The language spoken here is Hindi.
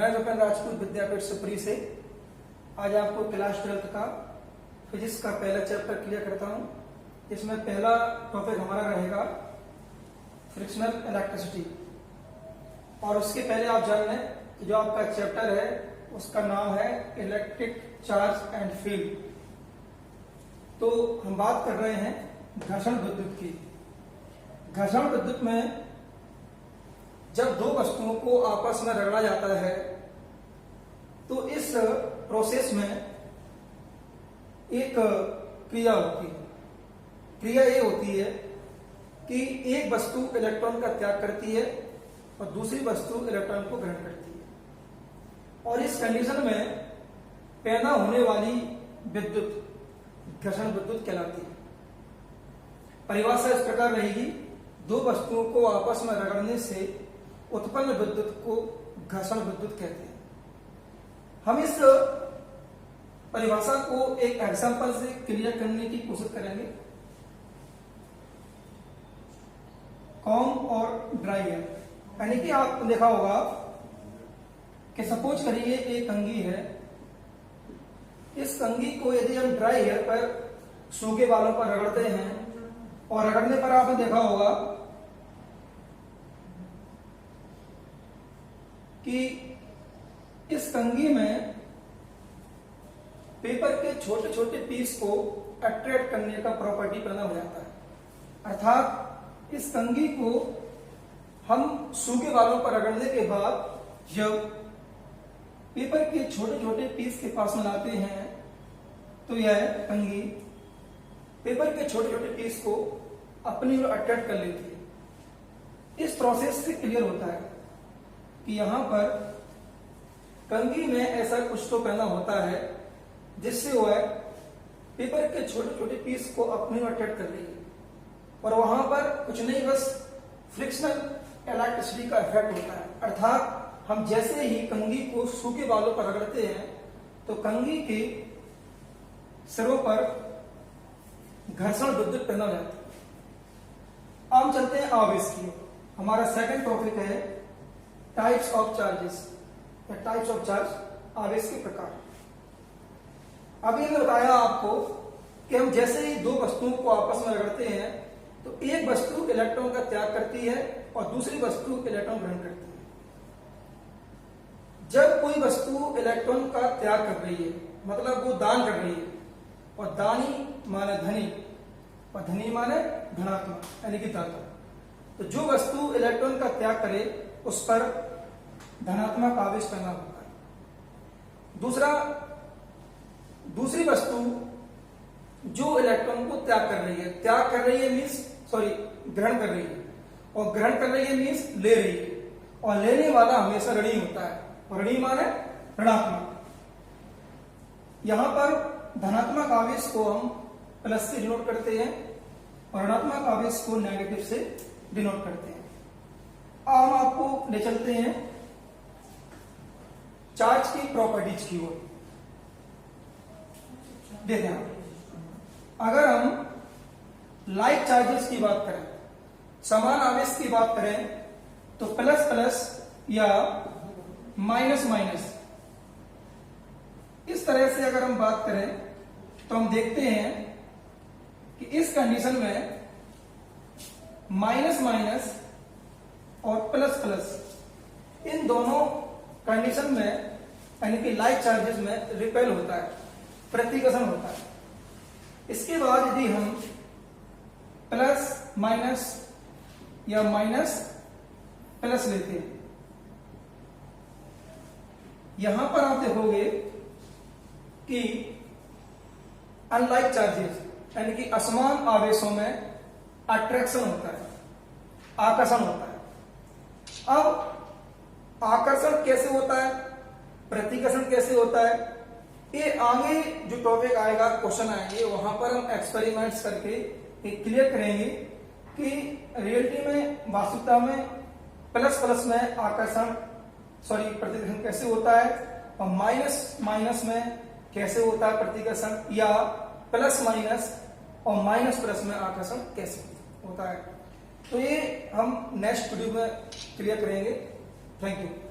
मैं विपिन राजपूत विद्यापीठ सुप्री से आज आपको क्लास 12 का फिजिक्स का पहला चैप्टर क्लियर करता हूं। इसमें पहला टॉपिक हमारा रहेगा फ्रिक्शनल इलेक्ट्रिसिटी। और उसके पहले आप जान लें कि जो आपका चैप्टर है उसका नाम है इलेक्ट्रिक चार्ज एंड फील्ड। तो हम बात कर रहे हैं घर्षण विद्युत की। घर्षण विद्युत में जब दो वस्तुओं को आपस में रगड़ा जाता है तो इस प्रोसेस में एक क्रिया होती है। क्रिया ये होती है कि एक वस्तु इलेक्ट्रॉन का त्याग करती है और दूसरी वस्तु इलेक्ट्रॉन को ग्रहण करती है। और इस कंडीशन में पैदा होने वाली विद्युत घर्षण विद्युत कहलाती है। परिभाषा इस प्रकार रहेगी, दो वस्तुओं को आपस में रगड़ने से उत्पन्न विद्युत को घर्षण विद्युत कहते हैं। हम इस परिभाषा को एक एग्जांपल से क्लियर करने की कोशिश करेंगे। कॉम और ड्राई एयर, यानी कि आपने देखा होगा कि सपोज करिए एक कंघी है। इस कंघी को यदि हम ड्राई एयर पर सूखे बालों पर रगड़ते हैं और रगड़ने पर आपने देखा होगा कि इस कंघी में पेपर के छोटे छोटे पीस को अट्रैक्ट करने का प्रॉपर्टी पैदा हो जाता है। अर्थात इस कंघी को हम सूखे बालों पर रगड़ने के बाद जब पेपर के छोटे छोटे पीस के पास में लाते हैं तो यह कंघी पेपर के छोटे छोटे पीस को अपनी ओर अट्रैक्ट कर लेती है। इस प्रोसेस से क्लियर होता है कि यहां पर कंघी में ऐसा कुछ तो पैदा होता है जिससे वह पेपर के छोटे छोटे पीस को अपनी ओर अट्रैक्ट कर रही है। और वहां पर कुछ नहीं, बस फ्रिक्शनल इलेक्ट्रिसिटी का इफेक्ट होता है। अर्थात हम जैसे ही कंघी को सूखे बालों पर रगड़ते हैं तो कंघी के सिरों पर घर्षण विद्युत पैदा हो जाती है। अब चलते हैं आवेश की। हमारा सेकंड टॉपिक है टाइप्स ऑफ चार्जेस या टाइप्स ऑफ चार्ज, आवेश के प्रकार। अभी मैंने बताया आपको कि हम जैसे ही दो वस्तुओं को आपस में रगड़ते हैं तो एक वस्तु इलेक्ट्रॉन का त्याग करती है और दूसरी वस्तु इलेक्ट्रॉन ग्रहण करती है। जब कोई वस्तु इलेक्ट्रॉन का त्याग कर रही है, मतलब वो दान कर रही है, और दानी माने धनी और धनी माने धनात्मक यानी कि दाता, तो जो वस्तु इलेक्ट्रॉन का त्याग करे उस पर धनात्मक आवेश पैदा होता है। दूसरी वस्तु जो इलेक्ट्रॉन को त्याग कर रही है मीन्स ग्रहण कर रही है, और ग्रहण कर रही है मीन्स ले रही है, और लेने वाला हमेशा ऋणी होता है, और ऋणी माने ऋणात्मक। यहां पर धनात्मक आवेश को हम प्लस से डिनोट करते हैं और ऋणात्मक आवेश को नेगेटिव से डिनोट करते हैं। अब हम आपको ले चलते हैं चार्ज की प्रॉपर्टीज की ओर। देखें, अगर हम लाइक चार्जेस की बात करें, समान आवेश की बात करें, तो प्लस प्लस या माइनस माइनस, इस तरह से अगर हम बात करें तो हम देखते हैं कि इस कंडीशन में माइनस माइनस और प्लस प्लस इन दोनों कंडीशन में यानी कि लाइक चार्जेस में रिपेल होता है, प्रतिकर्षण होता है। इसके बाद यदि हम प्लस माइनस या माइनस प्लस लेते हैं, यहां पर आप देखोगे कि अनलाइक चार्जेस यानी कि असमान आवेशों में अट्रैक्शन होता है, आकर्षण होता है। अब आकर्षण कैसे होता है, प्रतिकर्षण कैसे होता है, ये आगे जो टॉपिक आएगा, क्वेश्चन आएंगे, वहां पर हम एक्सपेरिमेंट्स करके ये क्लियर करेंगे कि रियलिटी में, वास्तविकता में प्लस प्लस में आकर्षण प्रतिकर्षण कैसे होता है, और माइनस माइनस में कैसे होता है प्रतिकर्षण, या प्लस माइनस और माइनस प्लस में आकर्षण कैसे होता है। तो ये हम नेक्स्ट वीडियो में क्लियर करेंगे। Thank you.